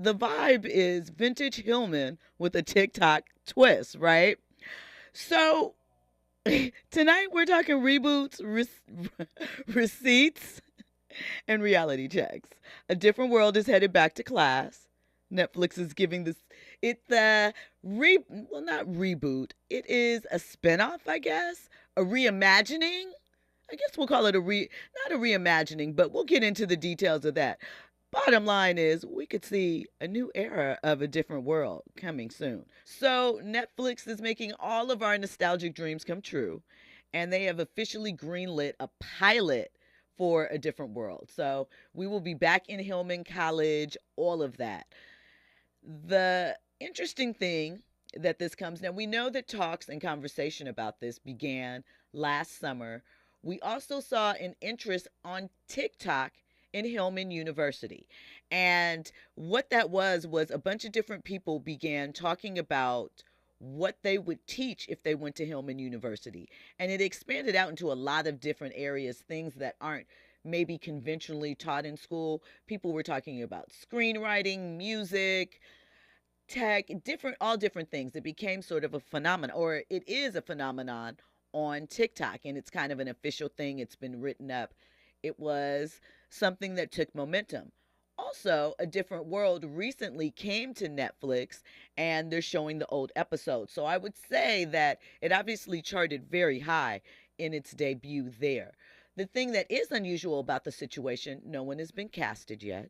the vibe is vintage Hillman with a TikTok twist, right? So tonight we're talking reboots, receipts, and reality checks. A different world is headed back to class. Netflix is giving this it the well, not reboot. It is a spinoff, I guess, a reimagining. I guess we'll call it not a reimagining, but we'll get into the details of that. Bottom line is, we could see a new era of a different world coming soon. So, Netflix is making all of our nostalgic dreams come true, and they have officially greenlit a pilot for a different world. So, we will be back in Hillman College, all of that. The interesting thing that this comes now, we know that talks and conversation about this began last summer. We also saw an interest on TikTok in Hillman University. And what that was a bunch of different people began talking about what they would teach if they went to Hillman University. And it expanded out into a lot of different areas, things that aren't maybe conventionally taught in school. People were talking about screenwriting, music, tech, all different things. It became sort of a phenomenon, or it is a phenomenon on TikTok, and it's kind of an official thing. It's been written up. It was something that took momentum. Also, A Different World recently came to Netflix, and they're showing the old episodes. So I would say that it obviously charted very high in its debut there. The thing that is unusual about the situation, no one has been casted yet.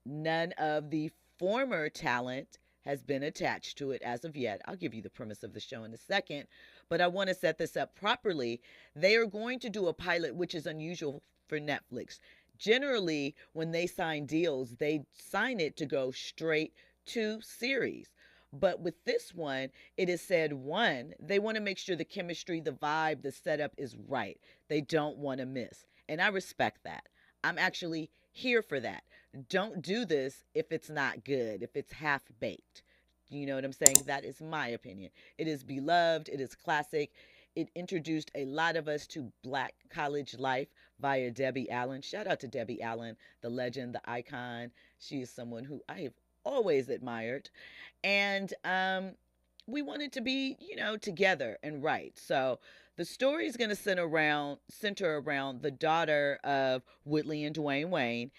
None of the former talent has been attached to it as of yet. I'll give you the premise of the show in a second, but I want to set this up properly. They are going to do a pilot, which is unusual for Netflix. Generally, when they sign deals, they sign it to go straight to series. But with this one, it is said, one, they want to make sure the chemistry, the vibe, the setup is right. They don't want to miss. And I respect that. I'm actually here for that. Don't do this if it's not good, if it's half baked. You know what I'm saying? That is my opinion. It is beloved, it is classic. It introduced a lot of us to black college life via Debbie Allen. Shout out to Debbie Allen, the legend, the icon. She is someone who I have always admired. And we wanted to be, together and right. So the story is going to center around the daughter of Whitley and Dwayne Wayne.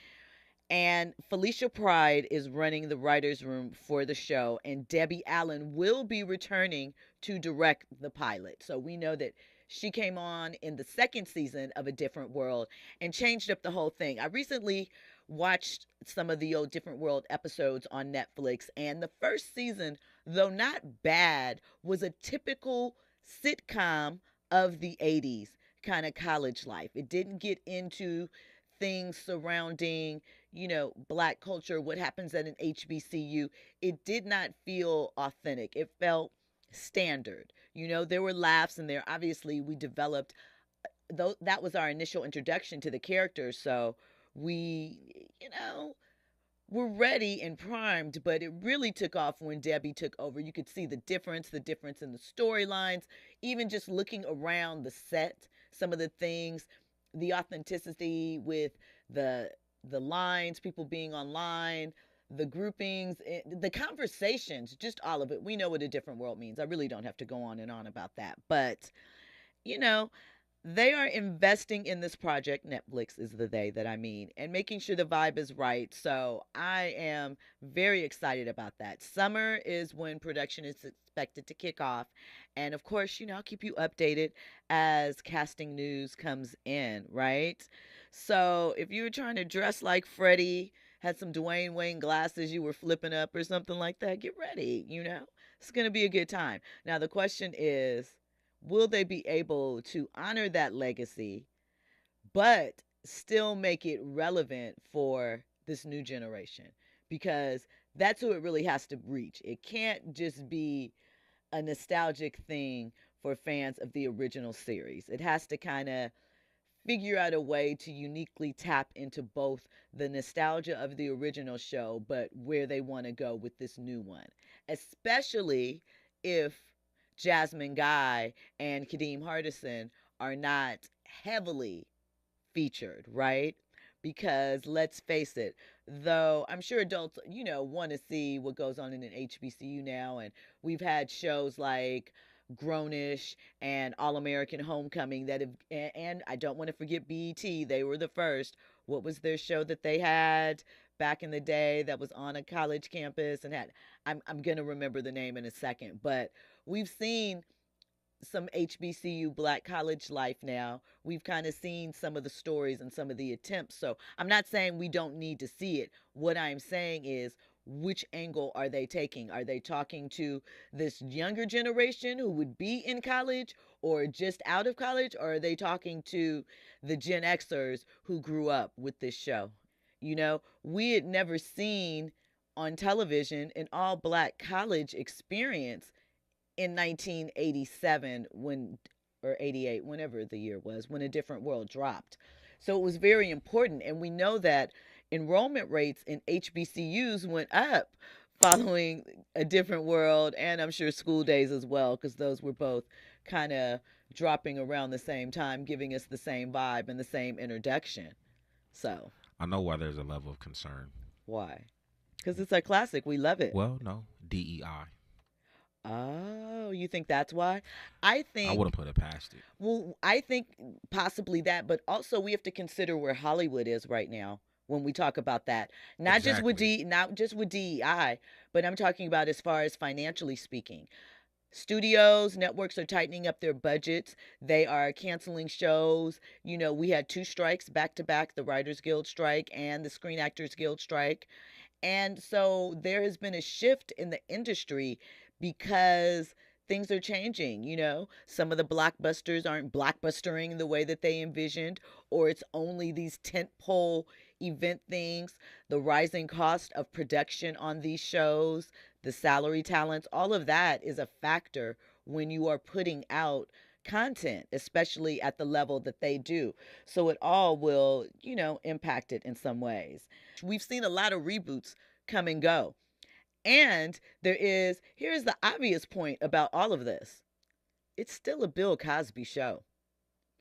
And Felicia Pride is running the writer's room for the show, and Debbie Allen will be returning to direct the pilot. So we know that she came on in the second season of A Different World and changed up the whole thing. I recently watched some of the old Different World episodes on Netflix, and the first season, though not bad, was a typical sitcom of the 80s kind of college life. It didn't get into things surrounding, black culture, what happens at an HBCU. It did not feel authentic. It felt standard. There were laughs in there. Obviously, we developed, though that was our initial introduction to the characters. So we, were ready and primed, but it really took off when Debbie took over. You could see the difference in the storylines, even just looking around the set, some of the things, the authenticity with the lines, people being online, the groupings, the conversations, just all of it. We know what A Different World means. I really don't have to go on and on about that. But, you know, they are investing in this project. Netflix is the they that I mean, and making sure the vibe is right. So I am very excited about that. Summer is when production is expected to kick off. And of course, I'll keep you updated as casting news comes in, right? So if you were trying to dress like Freddie, had some Dwayne Wayne glasses you were flipping up or something like that, get ready, It's going to be a good time. Now, the question is, will they be able to honor that legacy, but still make it relevant for this new generation? Because that's who it really has to reach. It can't just be a nostalgic thing for fans of the original series. It has to kind of figure out a way to uniquely tap into both the nostalgia of the original show, but where they want to go with this new one, especially if Jasmine Guy and Kadeem Hardison are not heavily featured, right? Because let's face it, though I'm sure adults, want to see what goes on in an HBCU now. And we've had shows like Grownish and All American Homecoming that have, and I don't want to forget BET. They were the first. What was their show that they had back in the day that was on a college campus and had, I'm going to remember the name in a second, but we've seen some HBCU black college life now. We've kind of seen some of the stories and some of the attempts. So I'm not saying we don't need to see it. What I'm saying is, which angle are they taking? Are they talking to this younger generation who would be in college or just out of college? Or are they talking to the Gen Xers who grew up with this show? We had never seen on television an all black college experience in 1987 when or 88, whenever the year was, when A Different World dropped. So it was very important, and we know that enrollment rates in HBCUs went up following A Different World, and I'm sure School Days as well, because those were both kind of dropping around the same time, giving us the same vibe and the same introduction. So I know why there's a level of concern. why? Because it's a classic. We love it. Well, no, DEI. Oh, you think that's why? I I think, wouldn't put it past it. well, I think possibly that, but also we have to consider where Hollywood is right now when we talk about that. Exactly. Not just with DEI, but I'm talking about as far as financially speaking. Studios, networks are tightening up their budgets. They are canceling shows. We had two strikes back to back, the Writers Guild strike and the Screen Actors Guild strike. And so there has been a shift in the industry because things are changing. Some of the blockbusters aren't blockbustering the way that they envisioned, or it's only these tentpole event things. The rising cost of production on these shows, the salary talents, all of that is a factor when you are putting out content, especially at the level that they do. So it all will, impact it in some ways. We've seen a lot of reboots come and go. And here's the obvious point about all of this, it's still a Bill Cosby show.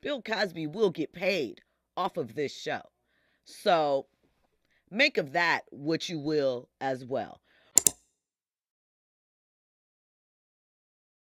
Bill Cosby will get paid off of this show. So make of that what you will as well.